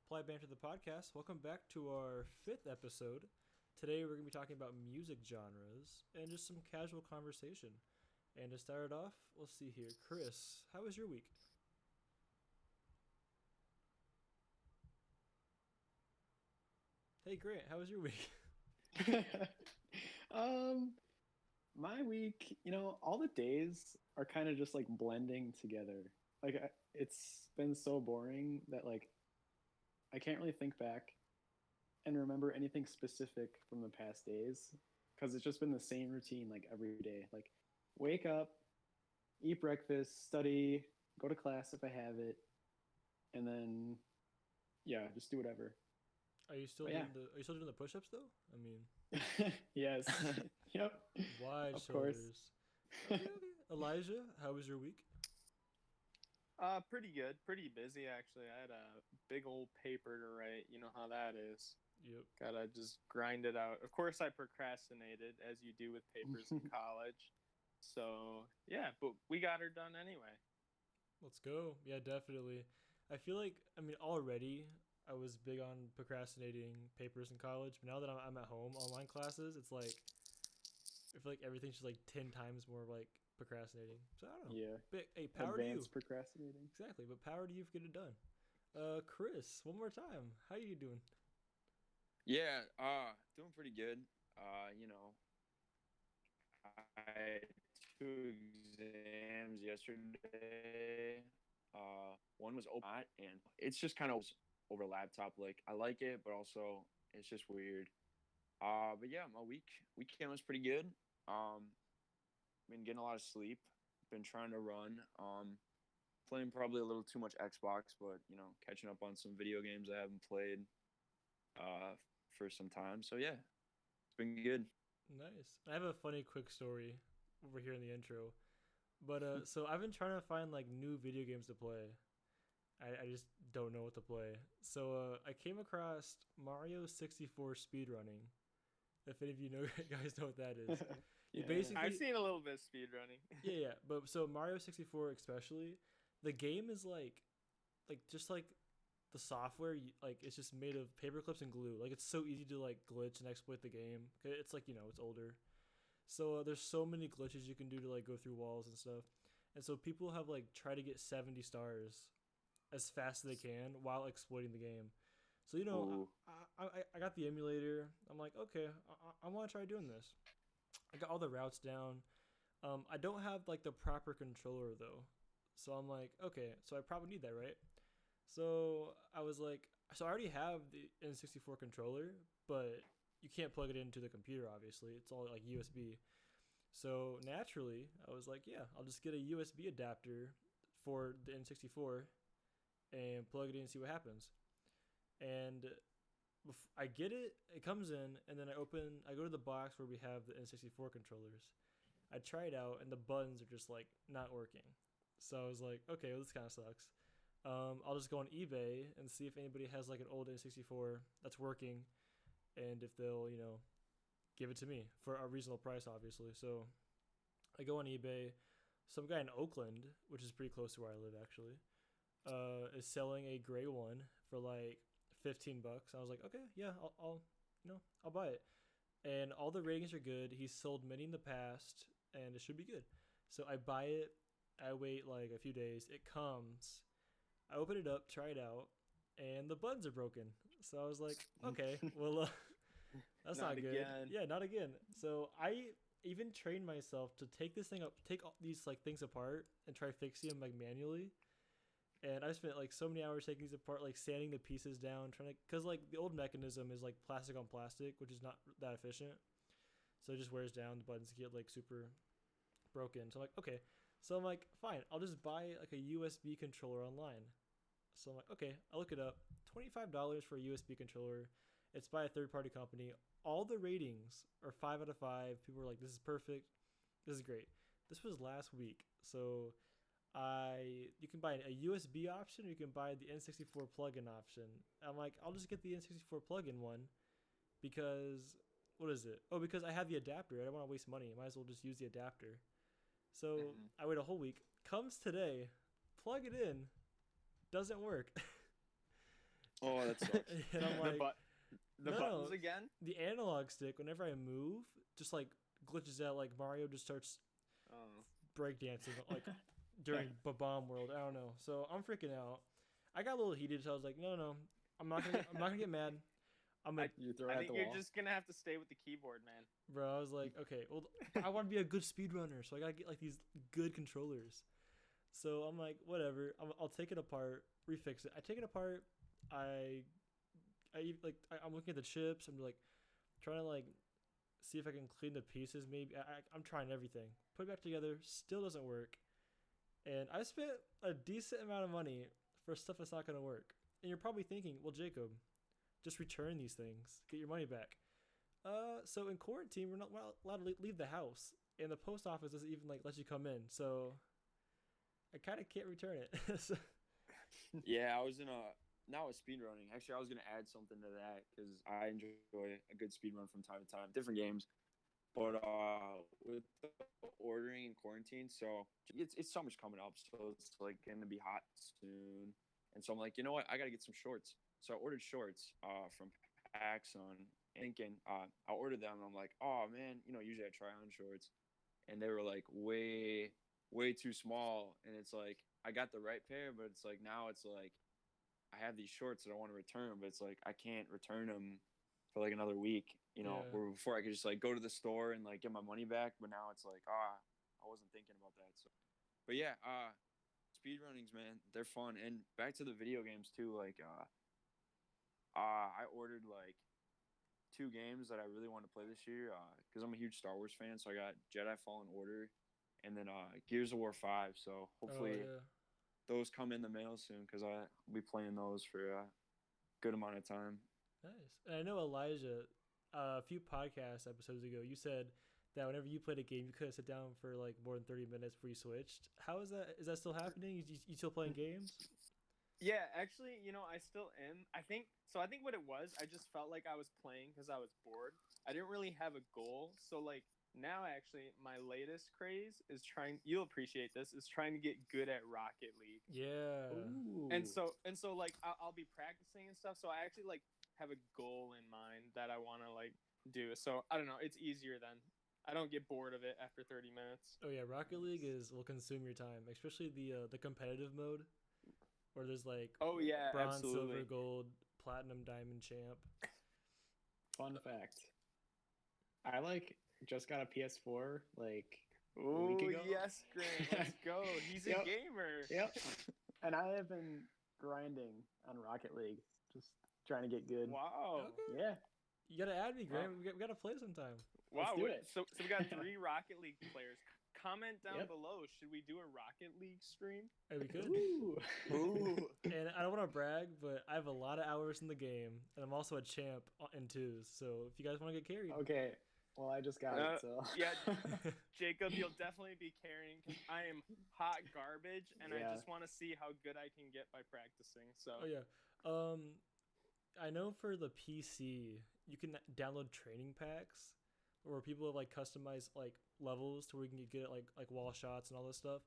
Polite Banter, the podcast. Welcome back to our fifth episode. Today we're going to be talking about music genres and just some casual conversation. And to start it off, let's see here. Chris, how was your week? Hey Grant, how was your week? um, my week, all the days are kind of just like blending together. It's been so boring that I can't really think back and remember anything specific from the past days because it's just been the same routine like every day. Like wake up, eat breakfast, study, go to class if I have it, and then yeah, just do whatever. Are you still But yeah. doing the Are you still doing the push-ups though? I mean, Yes. Yep. wide Of course. shoulders. Okay, okay. Elijah, how was your week? Pretty good. Pretty busy actually. I had a big old paper to write. You know how that is. Yep. Gotta just grind it out. Of course, I procrastinated, as you do with papers in college. So yeah, but we got her done anyway. Let's go. Yeah, definitely. Already I was big on procrastinating papers in college, but now that I'm at home, online classes, it's like I feel like everything's just like 10 times more like procrastinating. So I don't know. Yeah. But hey, power to you. Advanced procrastinating. Exactly, but power to you for getting it done. Chris, one more time. How you doing? Yeah, doing pretty good. You know, I had two exams yesterday. One was open, and it's just kind of over laptop. Like I like it, but also it's just weird. But yeah, my weekend was pretty good. Been getting a lot of sleep. Been trying to run. Playing probably a little too much Xbox, but catching up on some video games I haven't played. For some time. So yeah, it's been good. Nice. I have a funny quick story over here in the intro. But so I've been trying to find like new video games to play. I just don't know what to play. So I came across Mario 64 speedrunning. If any of you know guys know what that is. You Yeah. basically I've seen a little bit of speed running. yeah. But so Mario 64 especially, the game is like just like the software like it's just made of paper clips and glue. Like it's so easy to like glitch and exploit the game. It's like it's older. So there's so many glitches you can do to like go through walls and stuff. And so people have like tried to get 70 stars as fast as they can while exploiting the game. So Ooh. I got the emulator. I'm like, okay, I want to try doing this. I got all the routes down. I don't have like the proper controller though. So I'm like, okay, so I probably need that, right? So I was like, so I already have the N64 controller, but you can't plug it into the computer, obviously. It's all like USB. So naturally, I was like, yeah, I'll just get a USB adapter for the N64 and plug it in and see what happens. And I get it, it comes in, and then I go to the box where we have the N64 controllers. I try it out, and the buttons are just like not working. So I was like, okay, well, this kind of sucks. I'll just go on eBay and see if anybody has like an old N64 that's working, and if they'll give it to me for a reasonable price, obviously. So I go on eBay. Some guy in Oakland, which is pretty close to where I live actually, is selling a gray one for like $15. I was like, okay, yeah, I'll buy it. And all the ratings are good. He's sold many in the past, and it should be good. So I buy it. I wait like a few days. It comes. I open it up, try it out, and the buttons are broken. So I was like, okay, well, that's not good. Again. Yeah, not again. So I even trained myself to take this thing up, take all these like things apart, and try fixing them like manually. And I spent like so many hours taking these apart, like sanding the pieces down, trying to, cause like the old mechanism is like plastic on plastic, which is not that efficient. So it just wears down. The buttons get like super broken. So I'm like, okay. So I'm like, fine, I'll just buy like a USB controller online. So I'm like, okay, I look it up. $25 for a USB controller. It's by a third-party company. All the ratings are 5 out of 5. People were like, this is perfect. This is great. This was last week. So you can buy a USB option or you can buy the N64 plug-in option. I'm like, I'll just get the N64 plug-in one because, what is it? Oh, because I have the adapter. I don't want to waste money. I might as well just use the adapter. So I wait a whole week. Comes today, plug it in, doesn't work. Oh, that sucks. And I'm The like, but the no, buttons again. the analog stick, whenever I move, just like glitches out. Like Mario just starts Oh. breakdancing like during Bomb World. I don't know. So I'm freaking out. I got a little heated, so I was like, no, I'm not gonna get mad. I'm like, You throw I it at think the you're wall. just gonna have to stay with the keyboard, man. bro. I was like, okay, well, I want to be a good speedrunner, so I gotta get like these good controllers. So I'm like, whatever. I'll take it apart, refix it. I take it apart. I, I'm looking at the chips. I'm like trying to like see if I can clean the pieces. Maybe I'm trying everything. Put it back together. Still doesn't work. And I spent a decent amount of money for stuff that's not gonna work. And you're probably thinking, well, Jacob, just return these things. Get your money back. So in quarantine, we're not allowed to leave the house, and the post office doesn't even like let you come in. So I kind of can't return it. So, Yeah, I was in a not with speed running. Actually, I was gonna add something to that because I enjoy a good speed run from time to time, different games. But with the ordering in quarantine, so it's summer's coming up, so it's like gonna be hot soon. And so I'm like, you know what? I gotta get some shorts. So I ordered shorts from Axon, thinking I ordered them. And I'm like, oh man, usually I try on shorts, and they were like way too small. And it's like I got the right pair, but it's like now it's like I have these shorts that I want to return, but it's like I can't return them for like another week, Yeah. where before I could just like go to the store and like get my money back, but now it's like I wasn't thinking about that. So, but yeah, speed runnings, man, they're fun. And back to the video games too, like I ordered like 2 games that I really want to play this year because I'm a huge Star Wars fan. So I got Jedi Fallen Order and then Gears of War 5. So oh hopefully yeah, those come in the mail soon because I'll be playing those for a good amount of time. nice. And I know Elijah, a few podcast episodes ago, you said that whenever you played a game, you couldn't sit down for like more than 30 minutes before you switched. How is that? Is that still happening? You still playing games? Yeah, actually, I still am. I think so. I think what it was, I just felt like I was playing because I was bored. I didn't really have a goal. So like now, actually, my latest craze is trying. You'll appreciate this. Is trying to get good at Rocket League. Yeah. Ooh. And so like I'll be practicing and stuff. So I actually like have a goal in mind that I want to like do. So I don't know. It's easier then. I don't get bored of it after 30 minutes. Oh yeah, Rocket League will consume your time, especially the competitive mode, where there's like Oh yeah, bronze, absolutely. silver, gold, platinum, diamond, champ. Fun fact. I like just got a PS4 like a Oh week ago. yes, Grant. Let's go. He's a Yep. gamer. Yep. And I have been grinding on Rocket League, just trying to get good. Wow. Okay. Yeah. You gotta add me, Graham. Wow. We gotta play sometime. Let's Wow. do it. So we got 3 Rocket League players. Comment down Yep. below. Should we do a Rocket League stream? Hey, we could. Ooh. Ooh. And I don't want to brag, but I have a lot of hours in the game, and I'm also a champ in twos. So if you guys want to get carried, Okay. Well, I just got it, so. Yeah, Jacob, you'll definitely be carrying. 'Cause I am hot garbage, and I Yeah. just want to see how good I can get by practicing. So oh yeah. I know for the PC, you can download training packs where people have like customized like levels to where you can get like wall shots and all this stuff.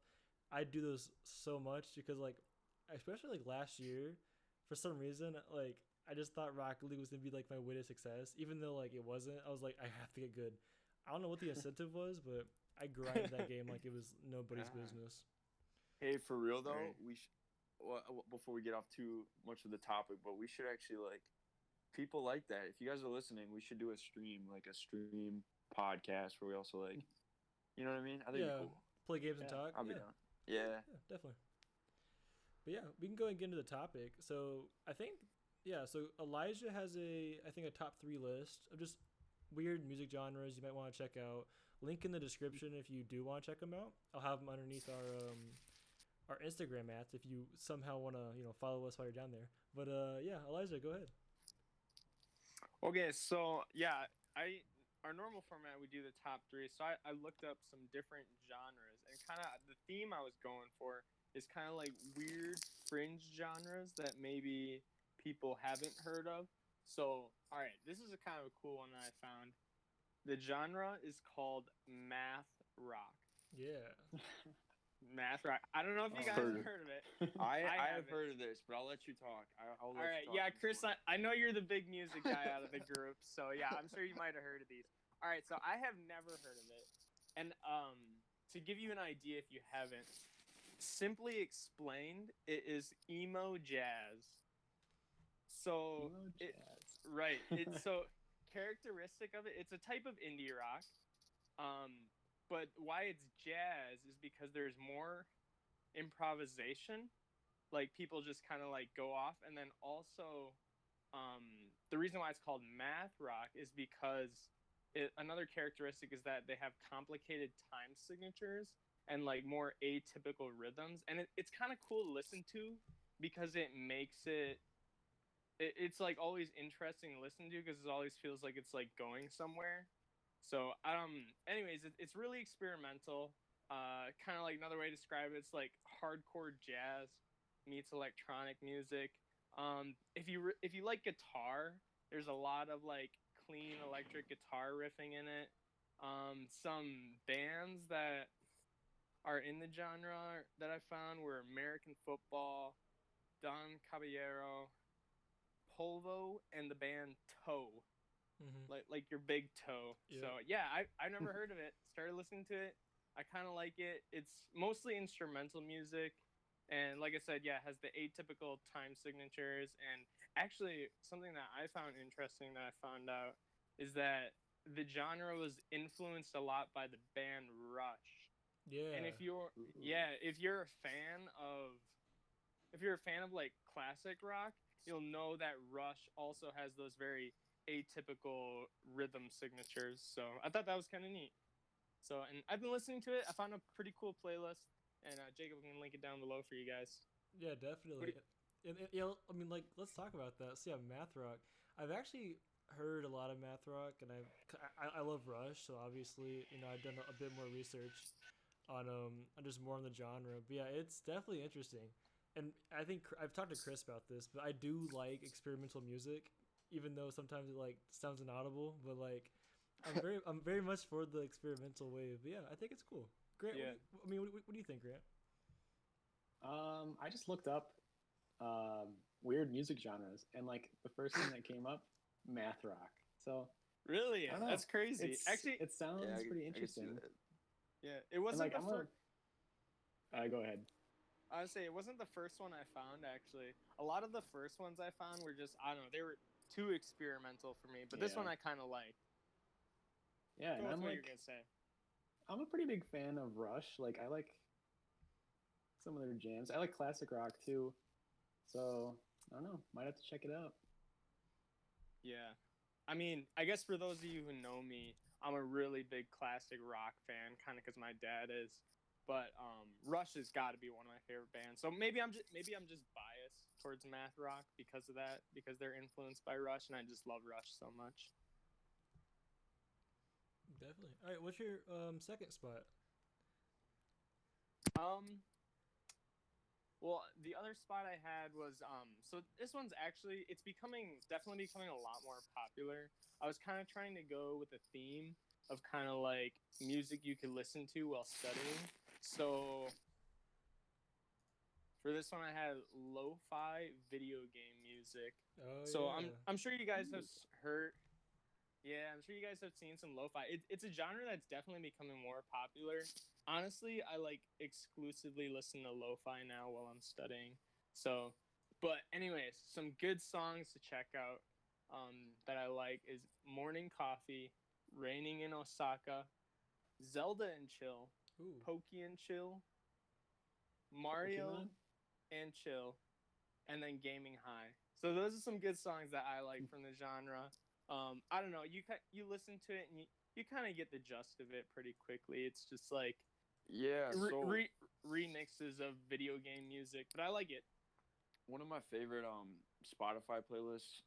I do those so much because like, especially like last year, for some reason like I just thought Rocket League was gonna be like my way to success, even though like it wasn't. I was like, I have to get good. I don't know what the incentive was, but I grinded that game like it was nobody's Ah. business. Hey, for real though, Right. before we get off too much of the topic, but we should actually like people like that. If you guys are listening, we should do a stream, like a stream podcast where we also like, you know what I mean? I think Yeah. it'd be cool. Play games and Yeah, talk. I'll be down. Yeah. Yeah, definitely. But yeah, we can go and get into the topic. So I think, yeah, so Elijah has I think a top 3 list of just weird music genres you might want to check out. Link in the description if you do want to check them out. I'll have them underneath our Instagram ads if you somehow want to follow us while you're down there. But yeah, Elijah, go ahead. okay, so yeah, our normal format we do the top 3. So I looked up some different genres, and kind of the theme I was going for is kind of like weird fringe genres that maybe people haven't heard of. So all right, this is a kind of a cool one that I found. The genre is called math rock. Yeah. Math rock. I don't know if you guys Oh, have Heard heard of it. I have haven't. heard of this, but I'll let you talk. I'll All let right, you talk yeah, on this Chris, one. I know you're the big music guy out of the group, so yeah, I'm sure you might have heard of these. All right, so I have never heard of it, and to give you an idea, if you haven't, simply explained, it is emo jazz. So emo it jazz. right, it's so characteristic of it. It's a type of indie rock, um, but why it's jazz is because there's more improvisation, like people just kind of like go off, and then also the reason why it's called math rock is because another characteristic is that they have complicated time signatures and like more atypical rhythms, and it's kind of cool to listen to because it makes it's like always interesting to listen to because it always feels like it's like going somewhere. So anyways, it's really experimental. Kind of like another way to describe it, it's like hardcore jazz meets electronic music. If you like guitar, there's a lot of like clean electric guitar riffing in it. Some bands that are in the genre that I found were American Football, Don Caballero, Polvo, and the band Toe, Mm-hmm. like your big toe. Yeah. So yeah, I never heard of it. Started listening to it. I kind of like it. It's mostly instrumental music, and like I said, yeah, it has the atypical time signatures. And actually, something that I found interesting that I found out is that the genre was influenced a lot by the band Rush. And Yeah. if you're a fan of like classic rock, you'll know that Rush also has those very atypical rhythm signatures. So I thought that was kind of neat. So, and I've been listening to it. I found a pretty cool playlist, and Jacob can link it down below for you guys. Yeah, What definitely. do And you know, I mean, like, let's talk about that. So yeah, math rock. I've actually heard a lot of math rock, and I love Rush, so obviously, you know, I've done a bit more research on just more on the genre. But yeah, it's definitely interesting. And I think I've talked to Chris about this, but I do like experimental music, even though sometimes it like sounds inaudible. But like, I'm very much for the experimental wave. But yeah, I think it's cool. Grant, yeah. I mean, what do you think, Grant? I just looked up weird music genres, and like the first thing that came up, math rock. So Really? I don't know. That's crazy. Actually, It Yeah, sounds pretty I can see interesting. that. yeah, it And wasn't like the I'm first. go ahead. I would say it wasn't the first one I found. Actually, a lot of the first ones I found were just I don't know. They were too experimental for me. But this one Yeah, I kind of like. yeah, Go and with what you're gonna say. I'm a pretty big fan of Rush. Like I like some of their jams. I like classic rock too. So I don't know. Might have to check it out. Yeah. I mean, I guess for those of you who know me, I'm a really big classic rock fan, kind of because my dad is. But Rush has got to be one of my favorite bands. So maybe I'm just biased towards math rock because of that, because they're influenced by Rush, and I just love Rush so much. Definitely. All right, what's your second spot? Um, well, the other spot I had was so this one's actually it's definitely becoming a lot more popular. I was kind of trying to go with a theme of kind of like music you could listen to while studying. So for this one I had lo-fi video game music. Oh So yeah. I'm sure you guys have Ooh. heard. Yeah, I'm sure you guys have seen some lo-fi. It's a genre that's definitely becoming more popular. Honestly, I like exclusively listen to lo-fi now while I'm studying. So, but anyways, some good songs to check out that I like is Morning Coffee, Raining in Osaka, Zelda and Chill, Ooh. Pokey and Chill, Mario Pokemon. and Chill, and then Gaming High. So those are some good songs that I like from the genre. I don't know. You listen to it and you kind of get the gist of it pretty quickly. It's just like Yeah, so remixes of video game music, but I like it. one of my favorite Spotify playlists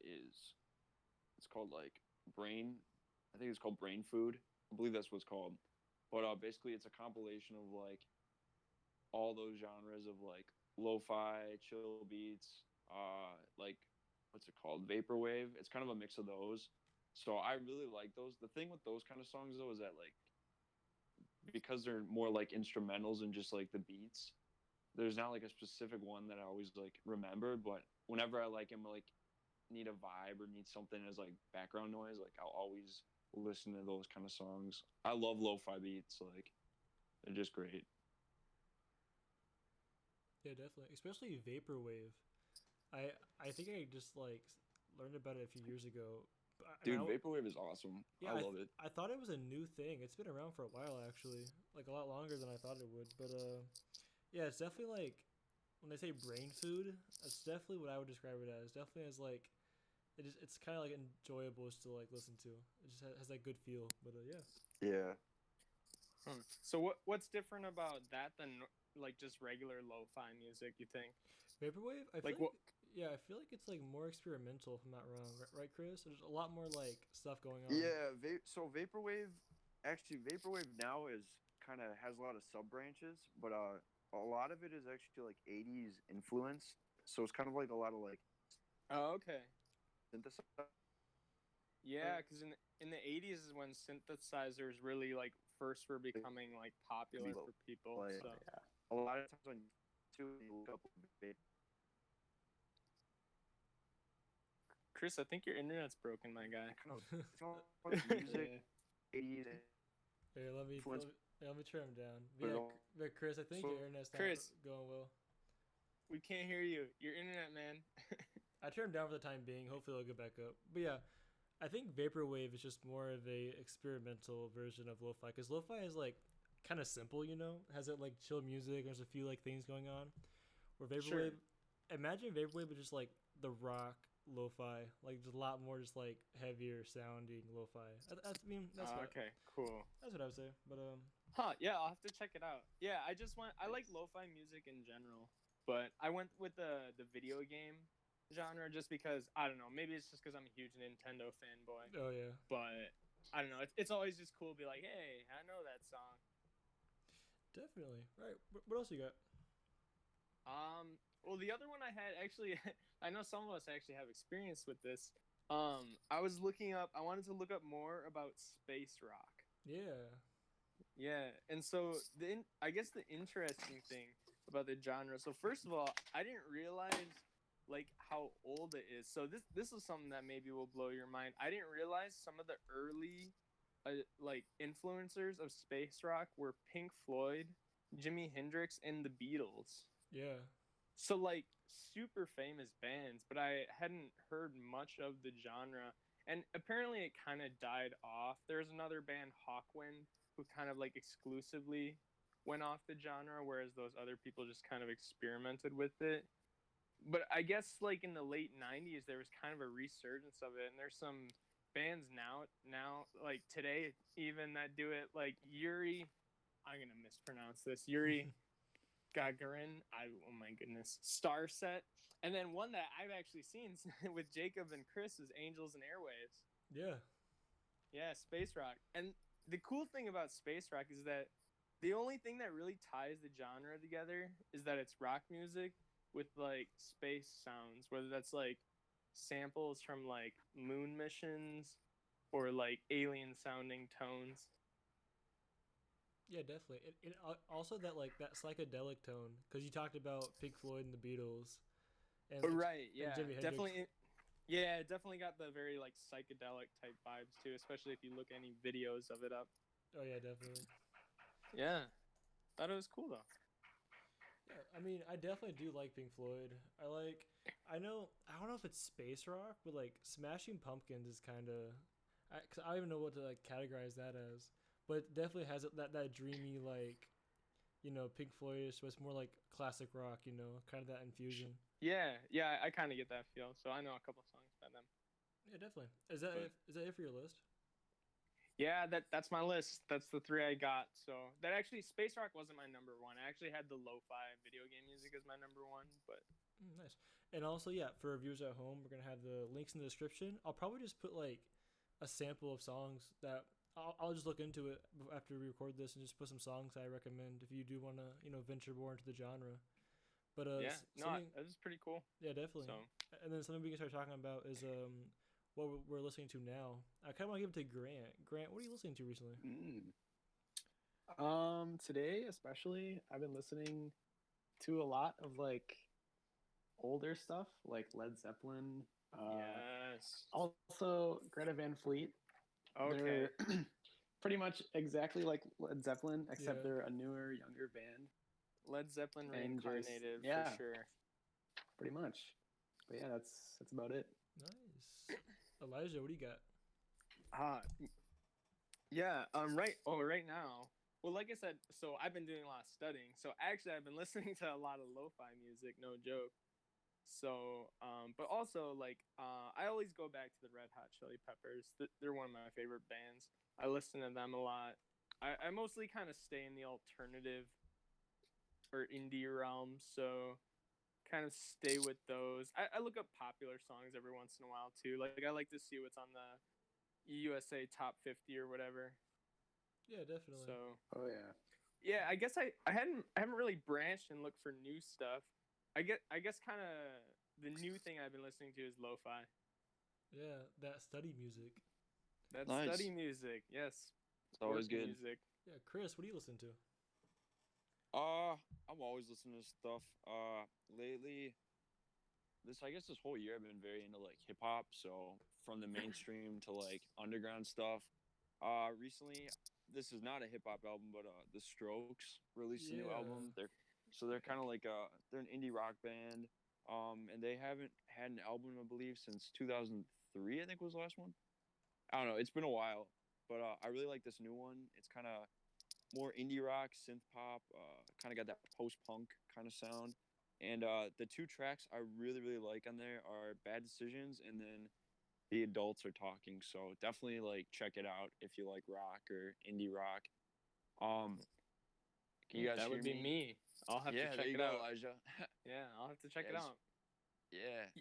is it's called like Brain. I think it's called Brain Food. I believe that's what it's called. But basically, it's a compilation of like all those genres of like lo-fi, chill beats, like what's it called, vaporwave. It's kind of a mix of those. So I really like those. The thing with those kind of songs though is that like because they're more like instrumentals and just like the beats. There's not like a specific one that I always like remember, but whenever I like am like need a vibe or need something as like background noise, like I'll always listen to those kind of songs. I love lo-fi beats, like they're just great. Yeah, definitely. Especially vaporwave. I I think I just like learned about it a few years ago. Dude, vaporwave is awesome. Yeah, I love it. I thought it was a new thing. It's been around for a while actually, like a lot longer than I thought it would. But yeah, it's definitely like when they say brain food, that's definitely what I would describe it as. Definitely as like it's kind of like enjoyable to like listen to. It just has that good feel. But yeah. Yeah. So what's different about that than like just regular lo-fi music? You think? Vaporwave, I feel Like like, what? yeah, I feel like it's like more experimental if I'm not wrong, right, Chris? There's a lot more like stuff going on. Yeah, so vaporwave, actually, vaporwave now is kind of has a lot of sub branches, but a lot of it is actually like '80s influence. So it's kind of like a lot of like Oh, okay. synthesizer. Yeah, because in the '80s is when synthesizers really like first were becoming like popular for people. Like So a lot of times when you look up Chris, I think your internet's broken, my guy. music, '80s Here, influence. let me turn him down. But Yeah, all- but Chris, I think so- your internet's not Chris. going well. We can't hear you. Your internet, man. I turned him down for the time being. Hopefully, it'll get back up. But yeah, I think vaporwave is just more of a experimental version of lo-fi because lo-fi is like kind of simple, you know, has it like chill music. There's a few like things going on. Where vaporwave, imagine vaporwave with just like the rock lo-fi, like just a lot more just like heavier sounding lo-fi. That's I mean that's what Okay, cool. that's what I would say. But Huh? Yeah, I'll have to check it out. Yeah, I like lo-fi music in general, but I went with the video game genre just because I don't know. Maybe it's just because I'm a huge Nintendo fanboy. oh yeah, But I don't know. It's always just cool to be like, hey, I know that song. definitely. Right. What else you got? Well, the other one I had actually, I know some of us actually have experience with this. I was looking up. I wanted to look up more about space rock. Yeah. Yeah, and so I guess the interesting thing about the genre. So first of all, I didn't realize like how old it is. So this is something that maybe will blow your mind. I didn't realize some of the early like influencers of space rock were Pink Floyd, Jimi Hendrix, and the Beatles. Yeah. So like super famous bands, but I hadn't heard much of the genre. And apparently it kind of died off. There's another band, Hawkwind, who kind of like exclusively went off the genre, whereas those other people just kind of experimented with it. But I guess like in the late '90s, there was kind of a resurgence of it, and there's some bands now like today even that do it, like Yuri. I'm gonna mispronounce this. Yuri Gagarin. Oh my goodness. Starset. And then one that I've actually seen with Jacob and Chris is Angels and Airwaves. Yeah. Yeah, space rock. And the cool thing about space rock is that the only thing that really ties the genre together is that it's rock music with like space sounds, whether that's like samples from like moon missions or like alien sounding tones. Yeah, definitely. Also that like that psychedelic tone because you talked about Pink Floyd and the Beatles, and Right, yeah, Jimi Hendrix. definitely. Yeah, it definitely got the very like psychedelic type vibes too, especially if you look any videos of it up. Oh yeah, definitely. Yeah, thought it was cool though. Yeah, I mean, I definitely do like Pink Floyd. I don't know if it's space rock, but like Smashing Pumpkins is kind of, cause I don't even know what to like categorize that as, but it definitely has that dreamy like, you know, Pink Floyd-ish, but it's more like classic rock, you know, kind of that infusion. Yeah, I kind of get that feel. So I know a couple songs by them. Yeah, definitely. Is that it for your list? Yeah, that's my list. That's the three I got. So that actually, space rock wasn't my number one. I actually had the lo-fi video game music as my number one, but Nice. And also, yeah, for our viewers at home, we're gonna have the links in the description. I'll probably just put like a sample of songs that I'll just look into it after we record this and just put some songs I recommend if you do want to, you know, venture more into the genre. But yeah, that was pretty cool. Yeah, definitely. So And then something we can start talking about is what we're listening to now. I kind of want to give it to Grant. Grant, what are you listening to recently? Today especially, I've been listening to a lot of like older stuff, like Led Zeppelin. Yes. Also Greta Van Fleet. Okay. They're pretty much exactly like Led Zeppelin, except Yeah. they're a newer, younger band. Led Zeppelin And just reincarnated for yeah, sure. pretty much. But yeah, that's about it. Nice. Elijah, what do you got? Uh yeah, right now. Well, like I said, so I've been doing a lot of studying. So actually I've been listening to a lot of lo-fi music, no joke. So, but also like I always go back to the Red Hot Chili Peppers. They're one of my favorite bands. I listen to them a lot. I mostly kind of stay in the alternative or indie realm, so kind of stay with those. I look up popular songs every once in a while too. Like I like to see what's on the USA Top 50 or whatever. Yeah, definitely. So Oh yeah. yeah, I guess I haven't really branched and looked for new stuff. I guess kind of the new thing I've been listening to is lo-fi. Yeah, that study music. That's Nice. study music. Yes, It's always work good. music. Yeah, Chris, what do you listen to? I'm always listening to stuff. Lately, I guess this whole year I've been very into like hip hop. So from the mainstream to like underground stuff. Recently, this is not a hip hop album, but The Strokes released a new Yeah. album. They're kind of like they're an indie rock band. And they haven't had an album, I believe, since 2003. I think was the last one. I don't know. It's been a while, but I really like this new one. It's kind of more indie rock, synth pop, kind of got that post punk kind of sound. And the two tracks I really, really like on there are Bad Decisions and then The Adults Are Talking. So definitely like check it out if you like rock or indie rock. Um, can you guys That hear would be me? me. I'll have Yeah, to there check you it go, out. Elijah. Yeah, I'll have to check Yeah, it out.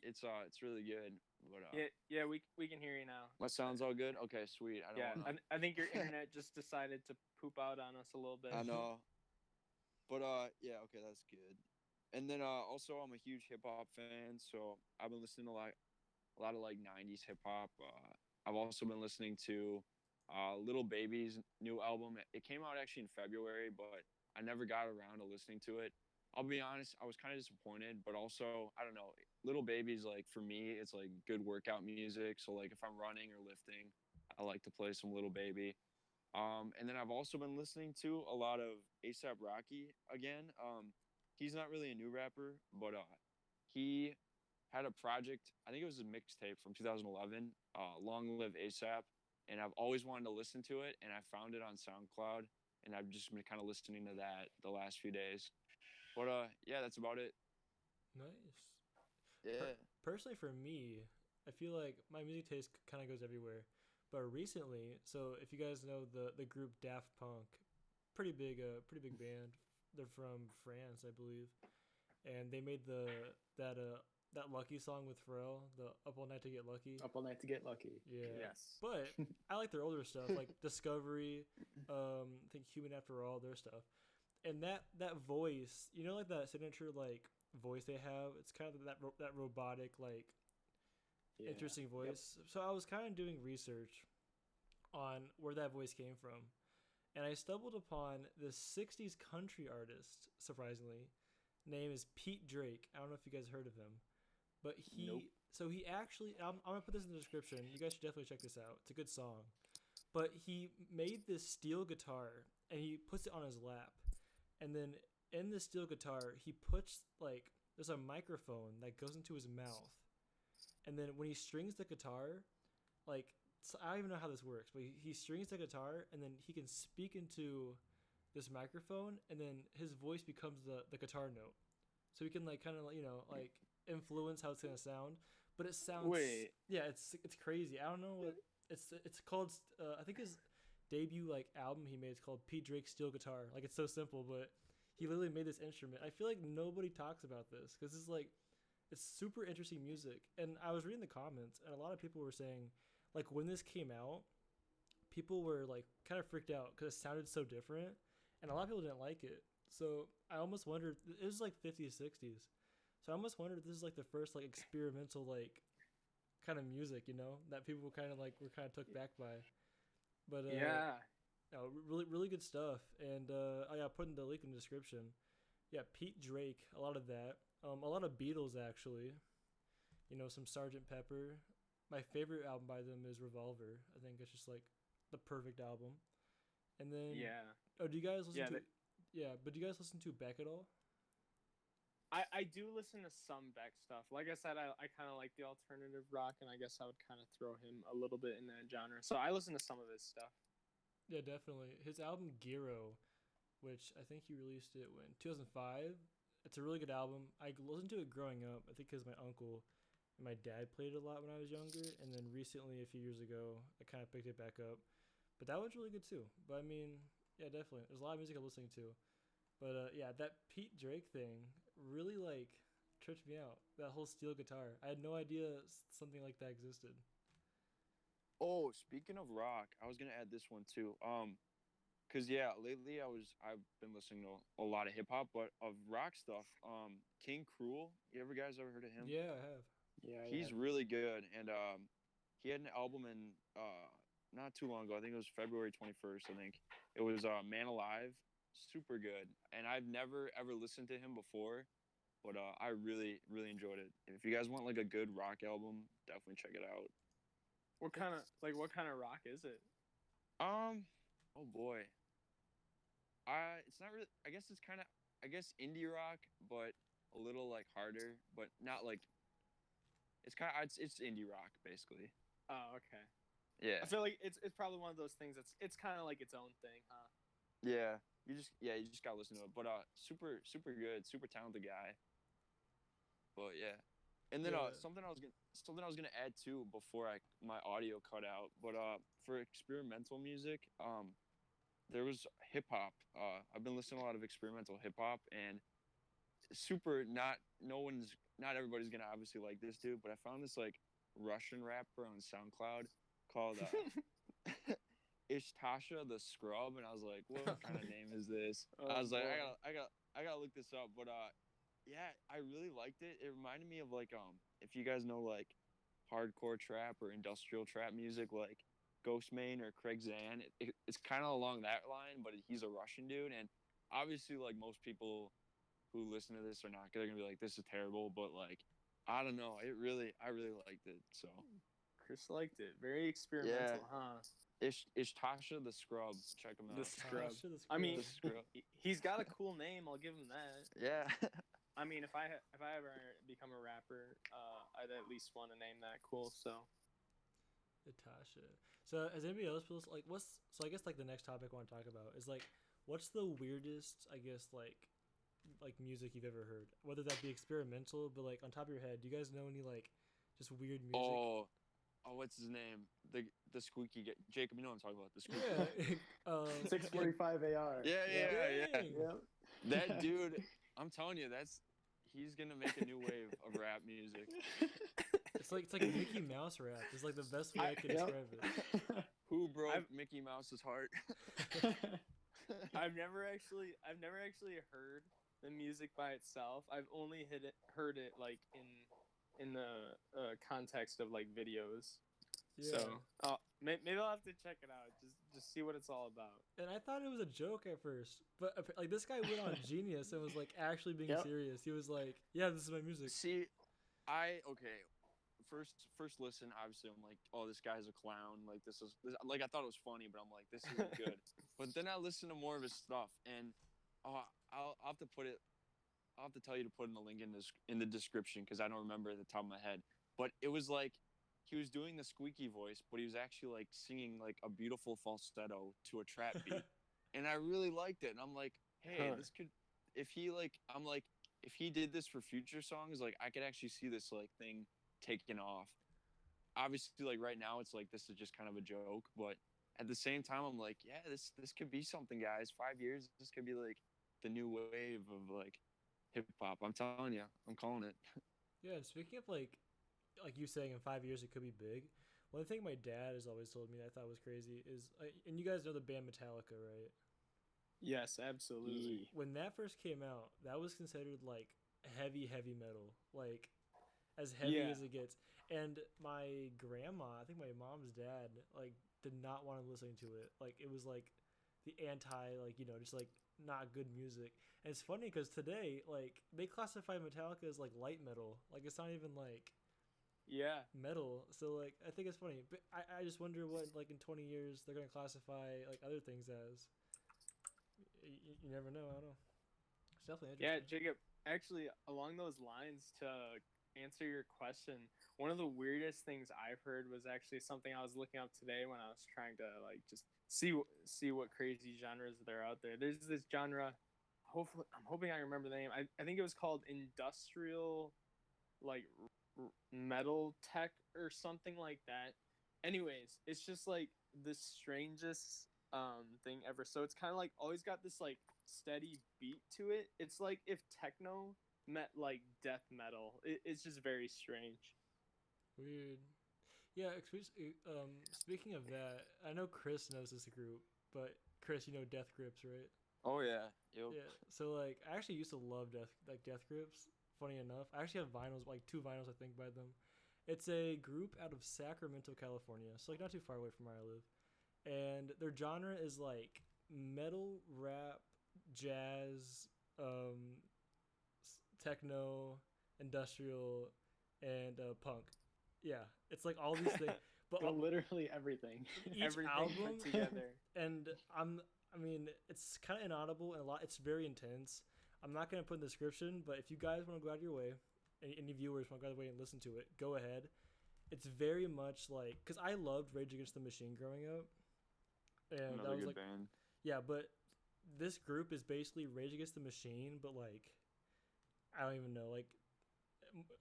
it's really good. But Yeah, we can hear you now. my sound's all good. Okay, sweet. I don't Yeah, want I think your internet just decided to poop out on us a little bit. I know. But yeah, okay, that's good. And then also I'm a huge hip hop fan, so I've been listening to a lot of like '90s hip hop. I've also been listening to Little Baby's new album. It came out actually in February, but I never got around to listening to it. I'll be honest, I was kind of disappointed, but also I don't know. Little Baby's like for me, it's like good workout music. So like if I'm running or lifting, I like to play some Little Baby. And then I've also been listening to a lot of ASAP Rocky again. He's not really a new rapper, but he had a project. I think it was a mixtape from 2011, "Long Live ASAP," and I've always wanted to listen to it, and I found it on SoundCloud, and I've just been kind of listening to that the last few days. But yeah, that's about it. Nice. Yeah. Personally, for me, I feel like my music taste kind of goes everywhere. But recently, so if you guys know the group Daft Punk, pretty big band. They're from France, I believe, and they made that that Lucky song with Pharrell, the Up All Night to Get Lucky. Up all night to get lucky. Yeah, Yes. but I like their older stuff, like Discovery. I think Human After All, their stuff, and that voice, you know, like that signature like voice they have. It's kind of that robotic like Yeah. interesting voice. So I was kind of doing research on where that voice came from, and I stumbled upon this '60s country artist. Surprisingly, name is Pete Drake. I don't know if you guys heard of him, but Nope. he actually. I'm gonna put this in the description. You guys should definitely check this out. It's a good song, but he made this steel guitar and he puts it on his lap, and then in the steel guitar he puts like there's a microphone that goes into his mouth, and then when he strings the guitar, like so I don't even know how this works, but he strings the guitar and then he can speak into this microphone, and then his voice becomes the guitar note, so he can like kind of like influence how it's gonna sound, but it sounds Wait. yeah, it's crazy. I don't know what it's called. I think his debut like album he made is called Pete Drake Steel Guitar. Like it's so simple, but he literally made this instrument. I feel like nobody talks about this because it's like it's super interesting music. And I was reading the comments, and a lot of people were saying, like, when this came out, people were like kind of freaked out because it sounded so different, and a lot of people didn't like it. So I almost wondered. It was like 50s, 60s. So I almost wondered if this is like the first like experimental like kind of music, that people kind of like were kind of took back by. But Yeah. No, really good stuff. And I got put in the link in the description. Yeah, Pete Drake, a lot of that. A lot of Beatles actually. You know, some Sergeant Pepper. My favorite album by them is Revolver. I think it's just like the perfect album. And then, Yeah. oh, do you guys listen Yeah, to? Yeah, but do you guys listen to Beck at all? I do listen to some Beck stuff. Like I said, I kind of like the alternative rock, and I guess I would kind of throw him a little bit in that genre. So I listen to some of his stuff. Yeah, definitely. His album Giro, which I think he released it when 2005. It's a really good album. I listened to it growing up. I think because my uncle and my dad played it a lot when I was younger, and then recently, a few years ago, I kind of picked it back up. But that one's really good too. But I mean, yeah, definitely. There's a lot of music I'm listening to. But yeah, that Pete Drake thing really like tripped me out. That whole steel guitar. I had no idea something like that existed. Oh, speaking of rock, I was gonna add this one too. Cause yeah, lately I've been listening to a lot of hip hop, but of rock stuff. King Cruel. You ever guys ever heard of him? Yeah, I have. Yeah, He's really good, and he had an album in not too long ago. I think it was February 21st. I think it was Man Alive. Super good, and I've never ever listened to him before, but I really enjoyed it. If you guys want like a good rock album, definitely check it out. What kind of rock is it? Oh boy, it's not really. I guess it's kind of indie rock, but a little like harder, but not like it's indie rock basically. Oh, okay. Yeah. I feel like it's probably one of those things it's kind of like its own thing, huh? Yeah, you just gotta listen to it. But super good, super talented guy. But yeah, and then Yeah. something I was gonna add too before my audio cut out. But for experimental music, there was hip hop. I've been listening to a lot of experimental hip hop, and super not everybody's gonna obviously like this dude, but I found this like Russian rapper on SoundCloud called Ishtasha the Scrub, and I was like, what kind of name is this? Oh, I was like, boy. I gotta look this up. But yeah, I really liked it. It reminded me of like if you guys know like hardcore trap or industrial trap music, like Ghostmane or Craig Zan. It's kind of along that line, but he's a Russian dude, and obviously like most people who listen to this are not they're gonna be like, this is terrible, but like I don't know, I really liked it. So Chris liked it. Very yeah. experimental, huh? Is Tasha the Scrub. Check him The out. Scrub. Tasha the I mean, The Scrub. he's got a cool name. I'll give him that. Yeah. I mean, if I ever become a rapper, I'd at least want to name that cool. So Natasha. So has anybody else like what's so I guess like the next topic I want to talk about is like what's the weirdest I guess like music you've ever heard, whether that be experimental, but like on top of your head, do you guys know any like just weird music? Oh, what's his name? The squeaky guy. Jacob, you know what I'm talking about. The squeaky. Yeah. 645 AR. Yeah. Dang. Yep. That dude, I'm telling you, he's gonna make a new wave of rap music. It's like Mickey Mouse rap. It's like the best way I can describe it. Who broke Mickey Mouse's heart? I've never actually heard the music by itself. I've only heard it like in the context of like videos. Yeah. So maybe I'll have to check it out. Just see what it's all about. And I thought it was a joke at first, but like this guy went on Genius and was like actually being serious. He was like, "Yeah, this is my music." See, okay. First listen, obviously I'm like, oh, this guy's a clown. Like this like I thought it was funny, but I'm like, this isn't good. But then I listened to more of his stuff, and I'll have to put it. I'll have to tell you to put in the link in the description because I don't remember at the top of my head. But it was like he was doing the squeaky voice, but he was actually like singing like a beautiful falsetto to a trap beat, and I really liked it. And I'm like, hey, this could if he did this for future songs, like I could actually see this like thing taken off. Obviously, like right now, it's like this is just kind of a joke, but at the same time, I'm like, yeah, this could be something, guys. 5 years, this could be like the new wave of like hip hop. I'm telling you, I'm calling it. Yeah, speaking of like you saying in 5 years it could be big. One thing my dad has always told me that I thought was crazy is, and you guys know the band Metallica, right? Yes, absolutely. When that first came out, that was considered like heavy metal, like as heavy as it gets. And my grandma, I think my mom's dad, like did not want to listen to it. Like it was like the anti like just like not good music. And it's funny because today like they classify Metallica as like light metal, like it's not even like Yeah. metal. So like I think it's funny, but I just wonder what like in 20 years they're gonna classify like other things as. You never know. I don't know. It's definitely Yeah, interesting. Jacob, actually, along those lines, to answer your question, one of the weirdest things I've heard was actually something I was looking up today when I was trying to like just see what crazy genres there are out there. There's this genre. Hopefully, I'm hoping I remember the name. I think it was called industrial, like metal tech or something like that. Anyways, it's just like the strangest thing ever. So it's kind of like always got this like steady beat to it. It's like if techno met like death metal. It's just very strange. Weird. Yeah. Speaking of that, I know Chris knows this group, but Chris, you know Death Grips, right? Oh yeah. Yep. Yeah. So like, I actually used to love Death Grips. Funny enough, I actually have vinyls, like two vinyls, I think, by them. It's a group out of Sacramento, California, so like not too far away from where I live. And their genre is like metal, rap, jazz, um, techno, industrial, and punk. Yeah, it's like all these things, but So literally everything. each Everything album put together. and I mean it's kind of inaudible and a lot it's very intense. I'm not going to put in the description, but if you guys want to go out of your way, any viewers want to go out of their way and listen to it, go ahead. It's very much like cuz I loved Rage Against the Machine growing up, and I Another was good like band. yeah, but this group is basically Rage Against the Machine, but like I don't even know, like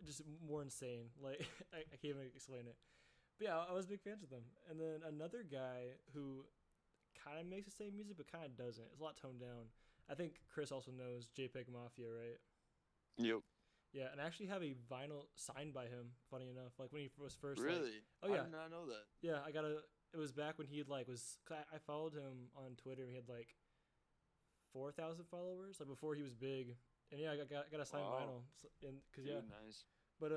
just more insane. Like I can't even explain it. But yeah, I was big fans of them. And then another guy who kind of makes the same music but kind of doesn't. It's a lot toned down. I think Chris also knows JPEG Mafia, right? Yep. Yeah, and I actually have a vinyl signed by him. Funny enough, like when he was first like, Really? oh I yeah, did not know that. yeah, I got a. It was back when he like was. 'Cause I followed him on Twitter. And he had like 4,000 followers, like before he was big. And yeah, I got a signed Wow. vinyl, and cause yeah, Dude, nice. but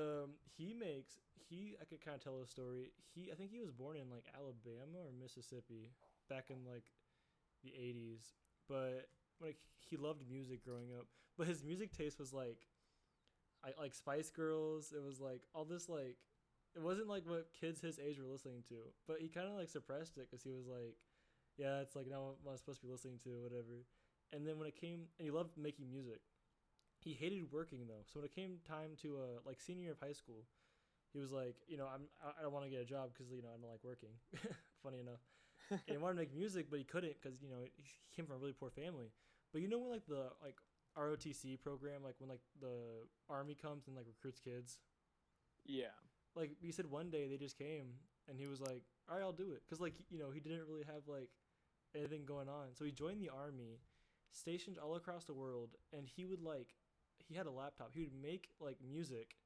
he I could kind of tell a story. I think he was born in like Alabama or Mississippi back in like the 80s, but like he loved music growing up, but his music taste was like like Spice Girls. It was like all this like it wasn't like what kids his age were listening to, but he kind of like suppressed it because he was like, yeah, it's like not what I'm supposed to be listening to, whatever. And then when it came, and he loved making music. He hated working though, so when it came time to like senior year of high school, he was like, I don't want to get a job because I don't like working. Funny enough, and he wanted to make music, but he couldn't because he came from a really poor family. But when like the like ROTC program, like when like the army comes and like recruits kids, Yeah. like he said one day they just came and he was like, all right, I'll do it because like he didn't really have like anything going on, so he joined the army, stationed all across the world, and he had a laptop. He would make like music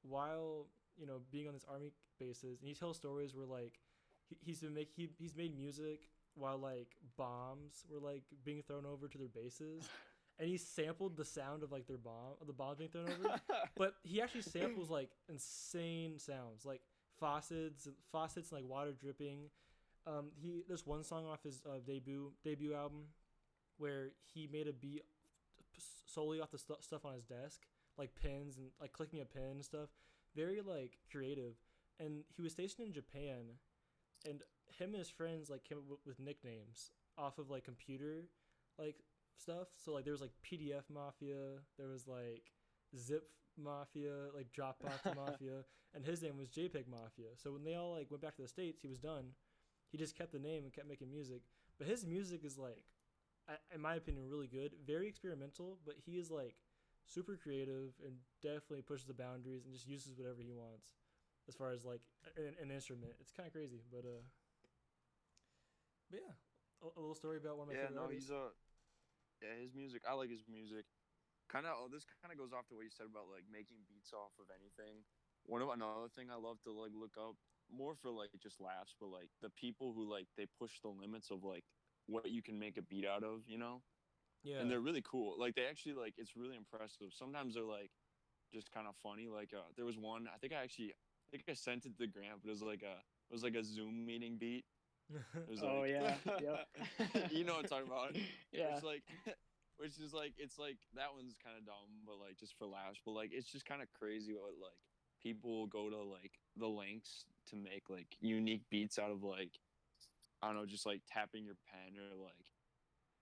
while being on this army bases, and he tells stories where like he's made music while like bombs were like being thrown over to their bases, and he sampled the sound of like the bombs being thrown over. But he actually samples like insane sounds, like faucets, and, like water dripping. There's one song off his debut album where he made a beat solely off the stuff on his desk, like pins and like clicking a pin and stuff. Very like creative. And he was stationed in Japan, and him and his friends like came up with nicknames off of like computer like stuff. So like there was like PDF Mafia, there was like Zip Mafia, like Dropbox Mafia, and his name was JPEG Mafia. So when they all like went back to the States, he was done. He just kept the name and kept making music. But his music is like, in my opinion, really good. Very experimental, but he is like super creative and definitely pushes the boundaries and just uses whatever he wants as far as like an instrument. It's kind of crazy, but yeah, a little story about one of my Yeah, favorite no, artists. yeah, his music. I like his music. Kind of. Oh, this kind of goes off to what you said about like making beats off of anything. Another thing I love to like look up more for like just laughs, but like the people who like they push the limits of like what you can make a beat out of, and Yeah, they're really cool. Like they actually like it's really impressive. Sometimes they're like just kind of funny. Like there was one I think I sent it to Grant, but it was like a Zoom meeting beat, There's Oh like, yeah. Yep. you know what I'm talking about. Yeah. Which like, which is like, it's like that one's kind of dumb, but like just for laughs. But like, it's just kind of crazy what like people will go to like the lengths to make like unique beats out of like, I don't know, just like tapping your pen or like,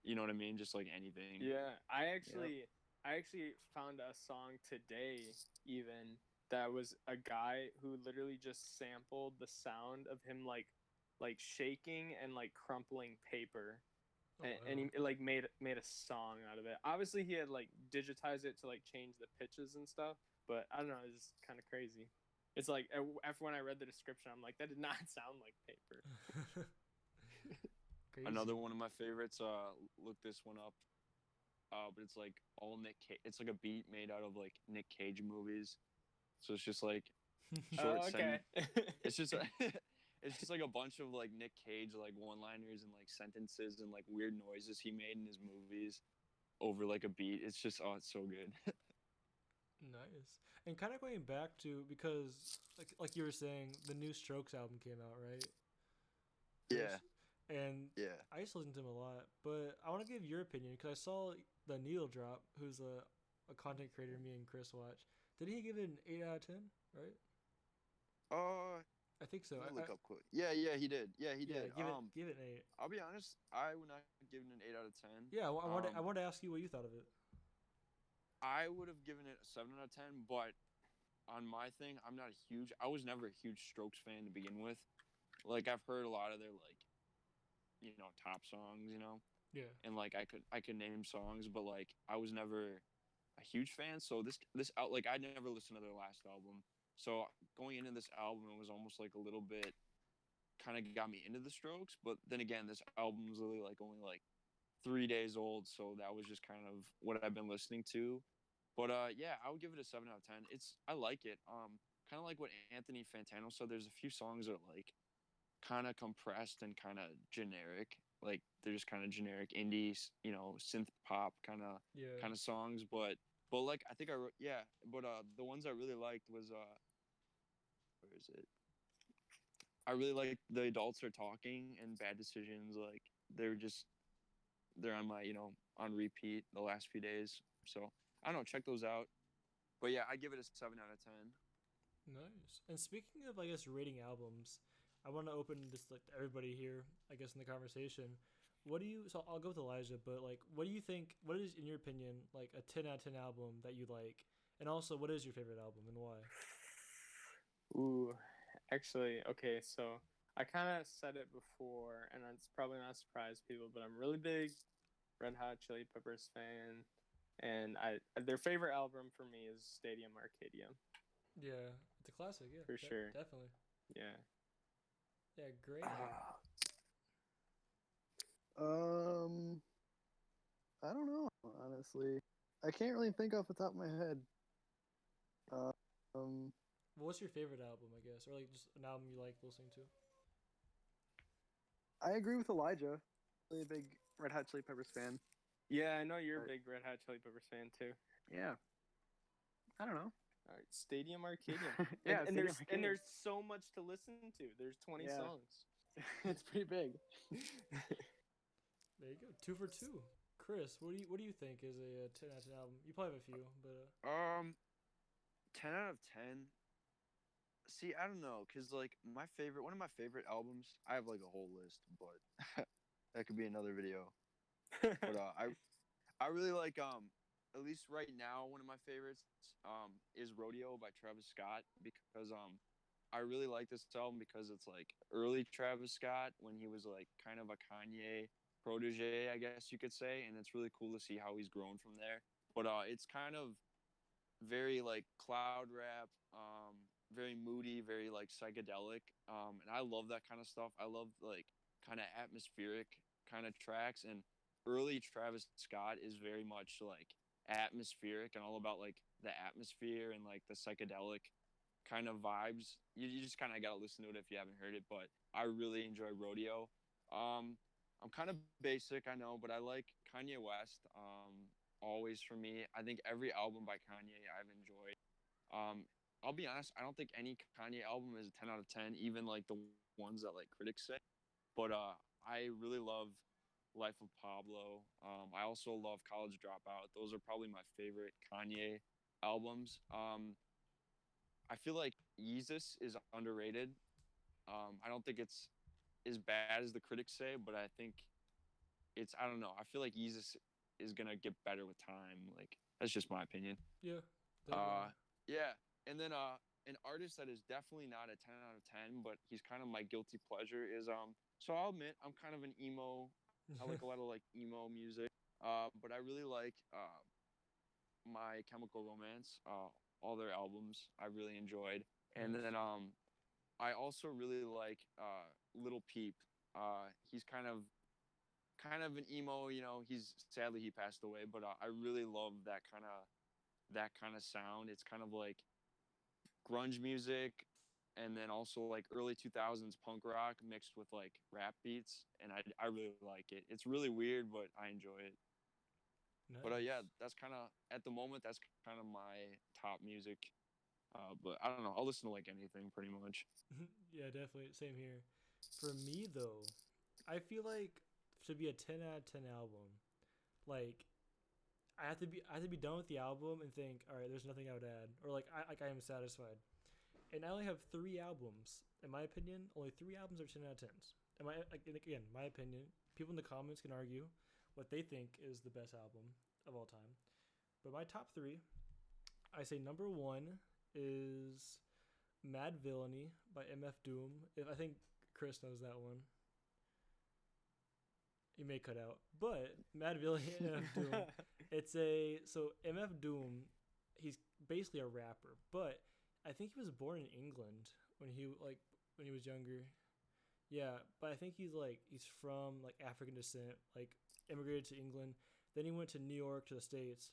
you know what I mean, just like anything. Yeah, Yep. I actually found a song today even that was a guy who literally just sampled the sound of him like shaking and like crumpling paper, Oh and wow. he like made a song out of it. Obviously, he had like digitized it to like change the pitches and stuff, but I don't know, it's kind of crazy. It's like after when I read the description, I'm like, that did not sound like paper. Crazy. Another one of my favorites. Look this one up. But it's like all Nick. It's like a beat made out of like Nick Cage movies. So it's just like short Oh, okay. It's just it's just like a bunch of like Nick Cage like one-liners and like sentences and like weird noises he made in his movies over like a beat. It's just it's so good. Nice. And kind of going back to, because like you were saying, the new Strokes album came out, right, Chris? Yeah, And yeah. I used to listen to him a lot, but I want to give your opinion because I saw the Needle Drop, who's a content creator me and Chris watch. Did he give it an 8 out of 10? Right? Uh, I think so. Let me look up quick. Yeah, he did. Yeah, he Yeah, did. give it an 8. I'll be honest. I would not give it an 8 out of 10. Yeah, I wanted to ask you what you thought of it. I would have given it a 7 out of 10. But on my thing, I'm not a huge. I was never a huge Strokes fan to begin with. Like I've heard a lot of their like, top songs, Yeah. and like I could name songs, but like I was never a huge fan. So this out like I never listened to their last album. So going into this album, it was almost like a little bit kind of got me into the Strokes. But then again, this album was really like only like 3 days old, so that was just kind of what I've been listening to. But yeah, I would give it a 7 out of 10. I like it. Kind of like what Anthony Fantano said. There's a few songs that are like kind of compressed and kind of generic. Like they're just kind of generic indie, synth pop Yeah. kind of songs. But like I think yeah. But the ones I really liked was where is it? I really like the adults are talking and bad decisions. Like they're on my on repeat the last few days. So I don't know. Check those out. But yeah, I give it a 7 out of 10. Nice. And speaking of, I guess, rating albums, I want to open this like to everybody here, I guess, in the conversation. What do you? So I'll go with Elijah, but like, what do you think? What is, in your opinion, like a 10 out of 10 album that you like? And also, what is your favorite album and why? Ooh, actually, okay, so I kind of said it before, and it's probably not a surprise people, but I'm really big Red Hot Chili Peppers fan, and I their favorite album for me is Stadium Arcadium Yeah, it's a classic. Yeah, for sure. definitely. Yeah. Yeah, great album. Ah, um, I don't know. Honestly, I can't really think off the top of my head. Um, Well, what's your favorite album, I guess, or like just an album you like listening to? I agree with Elijah. Really a big Red Hot Chili Peppers fan. Yeah, I know you're a But big Red Hot Chili Peppers fan too. yeah, I don't know. All right, Stadium Arcadium. Yeah, And Stadium there's Arcadium. so much to listen to. There's 20 Yeah, songs. it's pretty big. There you go, 2 for 2. Chris, what do you think is a 10 out of 10 album? You probably have a few, but 10 out of 10. See, I don't know, cause like one of my favorite albums. I have like a whole list, but that could be another video. But I really like at least right now one of my favorites is Rodeo by Travis Scott because I really like this album because it's like early Travis Scott when he was like kind of a Kanye protege, I guess you could say, and it's really cool to see how he's grown from there. But it's kind of very like cloud rap, very moody, very like psychedelic, and I love that kind of stuff. I love like kind of atmospheric kind of tracks, and early Travis Scott is very much like atmospheric and all about like the atmosphere and like the psychedelic kind of vibes. You just kind of got to listen to it if you haven't heard it, but I really enjoy Rodeo. I'm kind of basic, I know, but I like Kanye West. Always for me. I think every album by Kanye I've enjoyed. Um, I'll be honest, I don't think any Kanye album is a 10 out of 10, even like the ones that like critics say. But I really love Life of Pablo. I also love College Dropout. Those are probably my favorite Kanye albums. I feel like Yeezus is underrated. I don't think it's as bad as the critics say, but I think I don't know. I feel like Yeezus is gonna get better with time. Like that's just my opinion. Yeah, Uh, definitely. yeah, and then an artist that is definitely not a 10 out of 10, but he's kind of my guilty pleasure is So I'll admit I'm kind of an emo. I like a lot of like emo music. But I really like My Chemical Romance. All their albums I really enjoyed, and Nice. then I also really like Little Peep. He's kind of an emo. He's sadly he passed away, but I really love that kind of sound. It's kind of like grunge music, and then also like early 2000s punk rock mixed with like rap beats, and I really like it. It's really weird, but I enjoy it. But yeah, Nice. that's kind of at the moment that's kind of my top music. But I don't know. I'll listen to like anything pretty much. Yeah, definitely. Same here. For me though, I feel like to be a 10 out of 10 album, like I have to be done with the album and think, all right, there's nothing I would add, or I am satisfied. And I only have 3 albums, in my opinion. Only 3 albums are 10 out of 10s. And again, my opinion. People in the comments can argue what they think is the best album of all time. But my top 3, I say number 1 is Mad Villainy by MF Doom. If I think Chris knows that one. He may cut out, but Mad Villainy and MF Doom. It's a so MF Doom. He's basically a rapper, but I think he was born in England when he was younger. Yeah, but I think he's from like African descent, like immigrated to England. Then he went to New York to the States,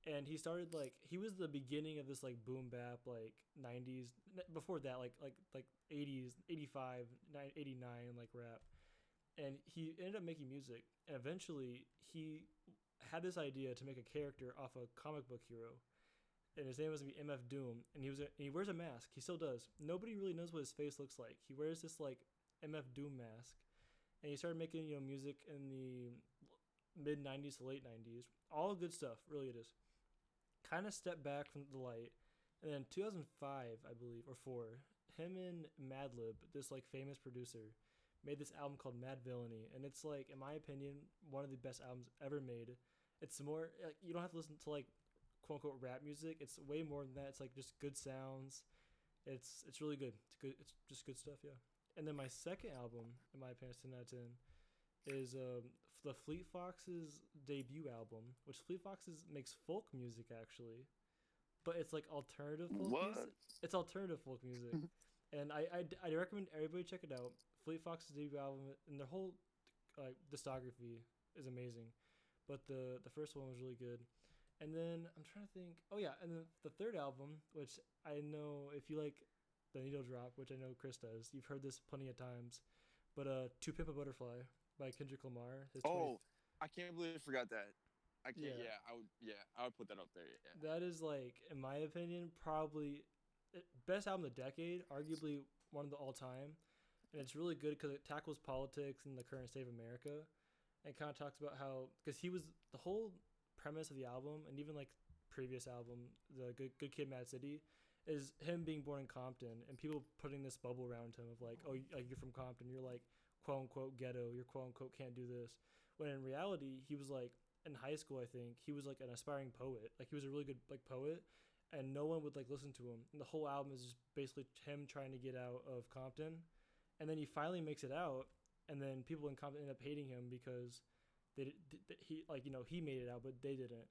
and he started he was the beginning of this like boom bap like 90s. Before that like 80s, 85, 89 like rap. And he ended up making music, and eventually he had this idea to make a character off a comic book hero, and his name was gonna be MF Doom, and he wears a mask. He still does. Nobody really knows what his face looks like. He wears this like MF Doom mask, and he started making music in the mid '90s to late '90s. All good stuff, really it is. Kind of stepped back from the light, and then 2005, I believe, or four, him and Madlib, this like famous producer, made this album called Mad Villainy, and it's like, in my opinion, one of the best albums ever made. It's more like you don't have to listen to like quote unquote rap music. It's way more than that. It's like just good sounds. It's really good. It's good. It's just good stuff. Yeah. And then my second album, in my opinion, 10 out of 10, is the Fleet Foxes debut album, which Fleet Foxes makes folk music actually, but it's like alternative folk What? music. It's alternative folk music, and I recommend everybody check it out. Fleet Foxes debut album and their whole discography is amazing, but the first one was really good. And then I'm trying to think. Oh yeah, and then the third album, which I know if you like the Needle Drop, which I know Chris does, you've heard this plenty of times. But To Pimp a Butterfly by Kendrick Lamar. Oh, I can't believe I forgot that. I can't. Yeah, Yeah, I would. Yeah, I would put that up there. Yeah. that is like, in my opinion, probably best album of the decade, arguably one of the all time. And it's really good because it tackles politics in the current state of America, and kind of talks about how, because he was the whole premise of the album, and even like previous album, the Good Kid, Mad City, is him being born in Compton and people putting this bubble around him of like, oh, like you're from Compton, you're like quote unquote ghetto, you're quote unquote can't do this. When in reality, he was like in high school, I think he was like an aspiring poet, like he was a really good like poet, and no one would like listen to him. And the whole album is just basically him trying to get out of Compton, and then he finally makes it out, and then people in Compton end up hating him because he like he made it out, but they didn't.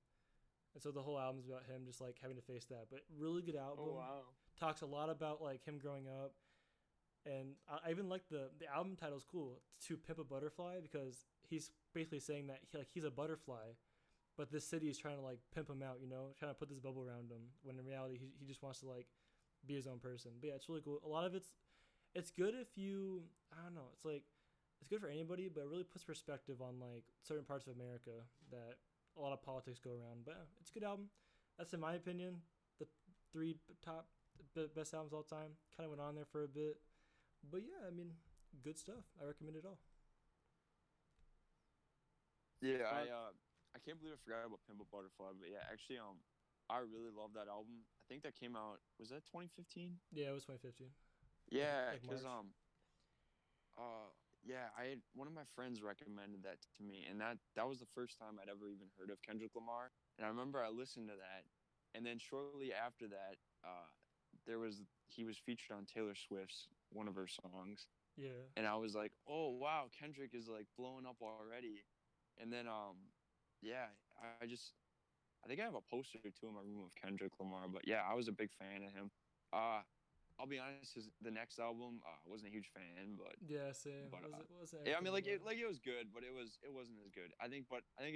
And so the whole album is about him just like having to face that. But really good album. Oh wow. Talks a lot about like him growing up, and I even like the album title is cool, To Pimp a Butterfly, because he's basically saying that he's a butterfly, but this city is trying to like pimp him out, trying to put this bubble around him. When in reality, he just wants to like be his own person. But yeah, it's really cool. A lot of it's good if you, I don't know, it's like it's good for anybody, but it really puts perspective on like certain parts of America that a lot of politics go around. But yeah, it's a good album. That's in my opinion the three top best albums all time. Kind of went on there for a bit, but yeah, I mean, good stuff. I recommend it all. Yeah, Uh, I can't believe I forgot about Pimple Butterfly, but yeah, actually I really love that album. I think that came out, was that 2015? Yeah, it was 2015, Yeah, like cuz March. uh yeah, I had one of my friends recommended that to me, and that was the first time I'd ever even heard of Kendrick Lamar. And I remember I listened to that, and then shortly after that, there was he was featured on Taylor Swift's one of her songs, Yeah, and I was like, "Oh wow, Kendrick is like blowing up already." And then yeah, I think I have a poster or two in my room of Kendrick Lamar, but yeah, I was a big fan of him. Uh I'll be honest, the next album, I wasn't a huge fan, yeah, same. but Wasn't yeah, I anything mean, I like love. it was good, but it wasn't as good. I think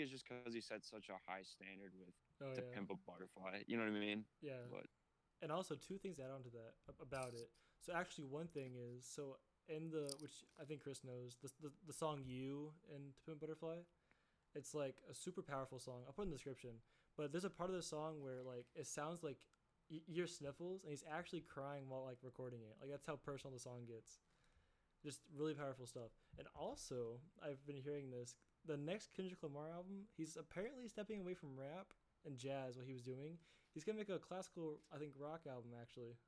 it's just because he set such a high standard with Oh "To yeah, Pimp a Butterfly." You know what I mean? yeah. But And also two things to add on to that about it. So actually, one thing is in the which I think Chris knows the song "You" in "To Pimp a Butterfly." It's like a super powerful song. I'll put it in the description. But there's a part of the song where like it sounds like you hear sniffles, and he's actually crying while like recording it. Like that's how personal the song gets. Just really powerful stuff. And also, I've been hearing this. The next Kendrick Lamar album, he's apparently stepping away from rap and jazz. What he was doing, he's gonna make a classical, I think, rock album actually.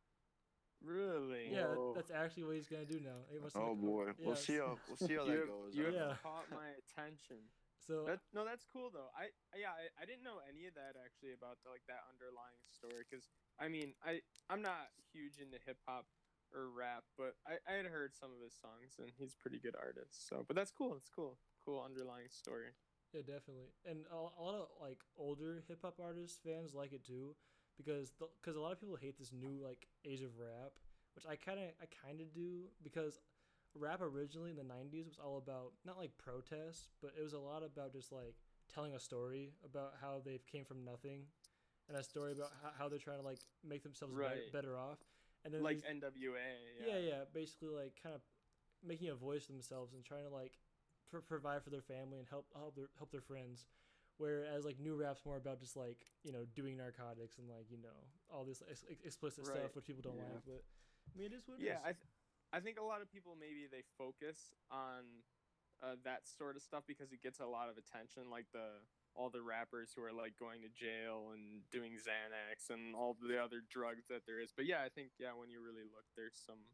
really? Yeah, Whoa. that's actually what he's gonna do now. He wants to oh make boy, yes. we'll see how You that have goes. you I have don't Yeah. know. caught my attention. So No, that's cool though. I didn't know any of that actually about like that underlying story because I mean I'm not huge into hip hop or rap, but I had heard some of his songs and he's a pretty good artist. So, but that's cool. It's cool. Cool underlying story. yeah, definitely. And a lot of like older hip hop artists fans like it too, because a lot of people hate this new like age of rap, which I kind of do because rap originally in the '90s was all about not like protests, but it was a lot about just like telling a story about how they came from nothing, and a story about how they're trying to like make themselves Right. better off. And then Like these NWA. yeah, Yeah. yeah, basically like kind of making a voice for themselves and trying to like provide for their family and help their friends. Whereas like new rap's more about just like doing narcotics and like all this explicit Right. stuff which people don't Yeah. like. But I mean, it is what it Yeah. is. I think a lot of people maybe they focus on that sort of stuff because it gets a lot of attention, like the all the rappers who are like going to jail and doing Xanax and all the other drugs that there is. But yeah, I think yeah, when you really look, there's some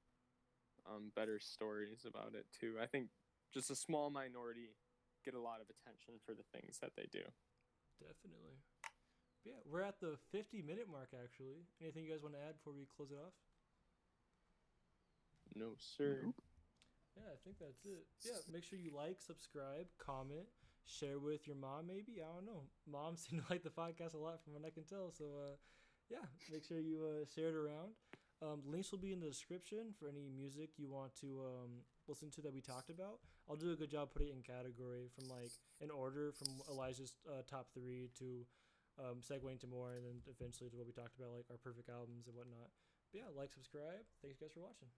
better stories about it too. I think just a small minority get a lot of attention for the things that they do. Definitely. But yeah, we're at the 50-minute mark actually. Anything you guys want to add before we close it off? No, sir. Nope. Yeah, I think that's it. Yeah, make sure you like, subscribe, comment, share with your mom maybe. I don't know. Moms seem to like the podcast a lot from what I can tell. So yeah, make sure you share it around. Links will be in the description for any music you want to listen to that we talked about. I'll do a good job putting it in category from like in order from Elijah's top three to segueing to more, and then eventually to what we talked about, like our perfect albums and whatnot. But yeah, like, subscribe. Thanks guys for watching.